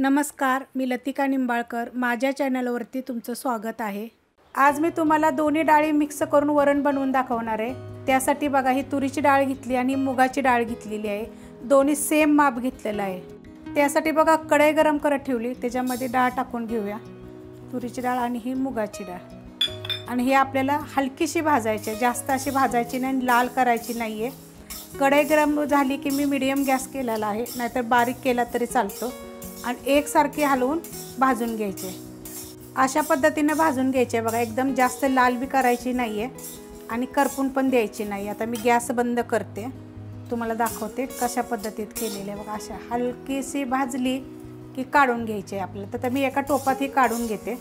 नमस्कार, मी लतिका निंबाळकर. माझ्या चॅनलवरती तुमचं स्वागत आहे. आज मी तुम्हाला दोन्ही डाळी मिक्स करून वरण बनवून दाखवणार आहे. त्यासाठी बघा, ही तुरीची डाळ घेतली आणि मुगाची डाळ घेतलेली आहे. दोन्ही सेम माप घेतलेला आहे. त्यासाठी बघा, कढई गरम करत ठेवली, त्याच्यामध्ये डाळ टाकून घेऊया. तुरीची डाळ आणि ही मुगाची डाळ. आणि ही आपल्याला हलकीशी भाजायची, जास्त अशी भाजायची नाही, लाल करायची नाही आहे. कढई गरम झाली की मी मीडियम गॅस केलेला आहे, नाहीतर बारीक केला तरी चालतो. आणि एकसारखी हलवून भाजून घ्यायचे. अशा पद्धतीने भाजून घ्यायचे बघा. एकदम जास्त लाल बी करायची नाही आहे आणि करपून पण द्यायची नाही. आता मी गॅस बंद करते, तुम्हाला दाखवते कशा पद्धतीत केलेले बघा. अशा हलकीशी भाजली की काढून घ्यायचे आपल्याला. तर मी एका टोपात ही काढून घेते.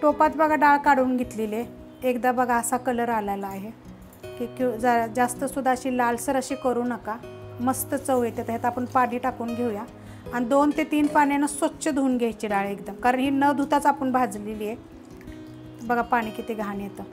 टोपात बघा डाळ काढून घेतलेली आहे. एकदा बघा असा कलर आलेला आहे की जास्त सुद्धा अशी लालसर अशी करू नका, मस्त चव येते. त्यात आपण पाणी टाकून घेऊया आणि 2 ते 3 पाण्यानं स्वच्छ धुवून घ्यायची डाळ एकदम, कारण ही न धुताच आपण भाजलेली आहे. बघा पाणी किती घाण येतं.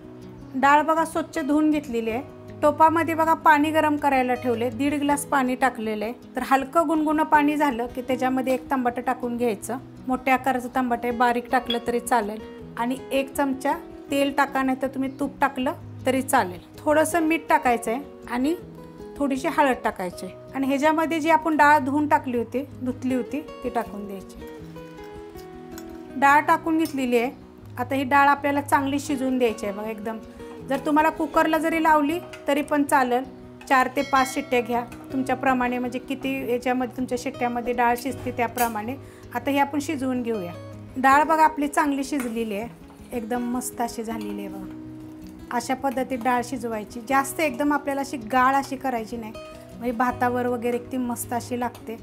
डाळ बघा स्वच्छ धुवून घेतलेली आहे. टोपामध्ये बघा पाणी गरम करायला ठेवले. 1.5 ग्लास पाणी टाकलेलं आहे. तर हलकं गुणगुणं पाणी झालं की त्याच्यामध्ये 1 तांबटं टाकून घ्यायचं. मोठ्या आकाराचं तांबटं आहे, बारीक टाकलं तरी चालेल. आणि 1 चमचा तेल टाका, नाही तर तुम्ही तूप टाकलं तरी चालेल. थोडंसं मीठ टाकायचं आहे आणि थोडीशी हळद टाकायची. आणि ह्याच्यामध्ये जी आपण डाळ धुतली होती ती टाकून द्यायची. डाळ टाकून घेतलेली आहे. आता ही डाळ आपल्याला चांगली शिजवून द्यायची आहे बघा. एकदम जर तुम्हाला कुकरला जरी लावली तरी पण चालेल. 4 ते 5 शिट्ट्या घ्या तुमच्याप्रमाणे, म्हणजे किती याच्यामध्ये तुमच्या शिट्ट्यामध्ये डाळ शिजते त्याप्रमाणे. आता ही आपण शिजवून घेऊया. डाळ बघा आपली चांगली शिजलेली आहे, एकदम मस्त अशी झालेली आहे बघा. अशा पद्धतीत डाळ शिजवायची. जास्त एकदम आपल्याला अशी गाळ अशी करायची नाही, म्हणजे भातावर वगैरे एकदम मस्त अशी लागते.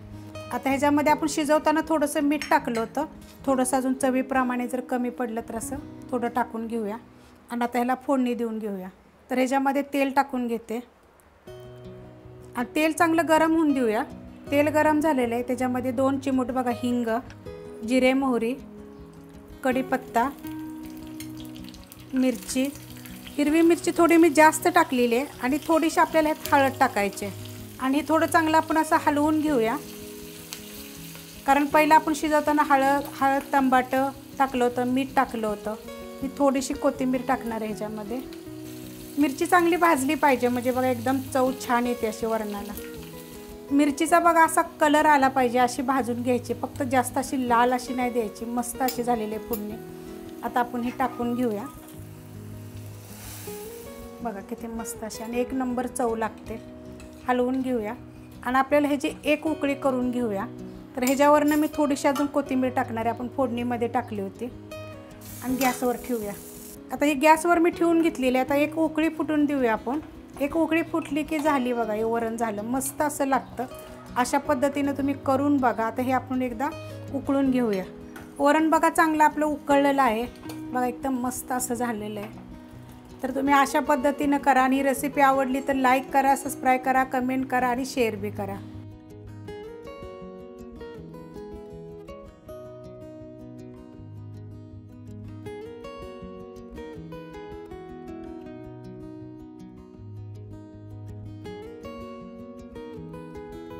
आता ह्याच्यामध्ये आपण शिजवताना थोडंसं मीठ टाकलं होतं. थोडंसं अजून चवीप्रमाणे जर कमी पडलं तर असं थोडं टाकून घेऊया. आणि आता ह्याला फोडणी देऊन घेऊया. तर ह्याच्यामध्ये तेल टाकून घेते आणि तेल चांगलं गरम होऊन देऊया. तेल गरम झालेलं आहे. त्याच्यामध्ये 2 चिमूट बघा हिंग, जिरे मोहरी, कढीपत्ता, मिरची, हिरवी मिरची थोडी मी जास्त टाकलेली आहे. आणि थोडीशी आपल्याला ह्यात हळद टाकायचे. आणि थोडं चांगलं आपण असं हलवून घेऊया, कारण पहिलं आपण शिजवताना हळद तंबाटं टाकलं होतं, मीठ टाकलं होतं. मी थोडीशी कोथिंबीर टाकणार आहे ह्याच्यामध्ये. मिरची चांगली भाजली पाहिजे, म्हणजे बघा एकदम चव छान येते अशी वरणाला. मिरचीचा बघा असा कलर आला पाहिजे, अशी भाजून घ्यायची. फक्त जास्त अशी लाल अशी नाही द्यायची. मस्त अशी झालेली आहे फोडणी. आता आपण हे टाकून घेऊया. बघा किती मस्त अशी आणि 1 नंबर चव लागते. हलवून घेऊया आणि आपल्याला ह्याची 1 उकळी करून घेऊया. तर ह्याच्यावरनं मी थोडीशी अजून कोथिंबीर टाकणार आहे, आपण फोडणीमध्ये टाकली होती. आणि गॅसवर ठेवूया. आता ही गॅसवर मी ठेवून घेतलेली आहे. आता 1 उकळी फुटून देऊया आपण. 1 उकळी फुटली की झाली बघा, हे वरण झालं. मस्त असं लागतं. अशा पद्धतीनं तुम्ही करून बघा. आता हे आपण एकदा उकळून घेऊया. वरण बघा चांगलं आपलं उकळलेलं आहे बघा, एकदम मस्त असं झालेलं आहे. तर तुम्ही अशा पद्धतीनं करा. आणि ही रेसिपी आवडली तर लाईक करा, सबस्क्राईब करा, कमेंट करा आणि शेअर बी करा.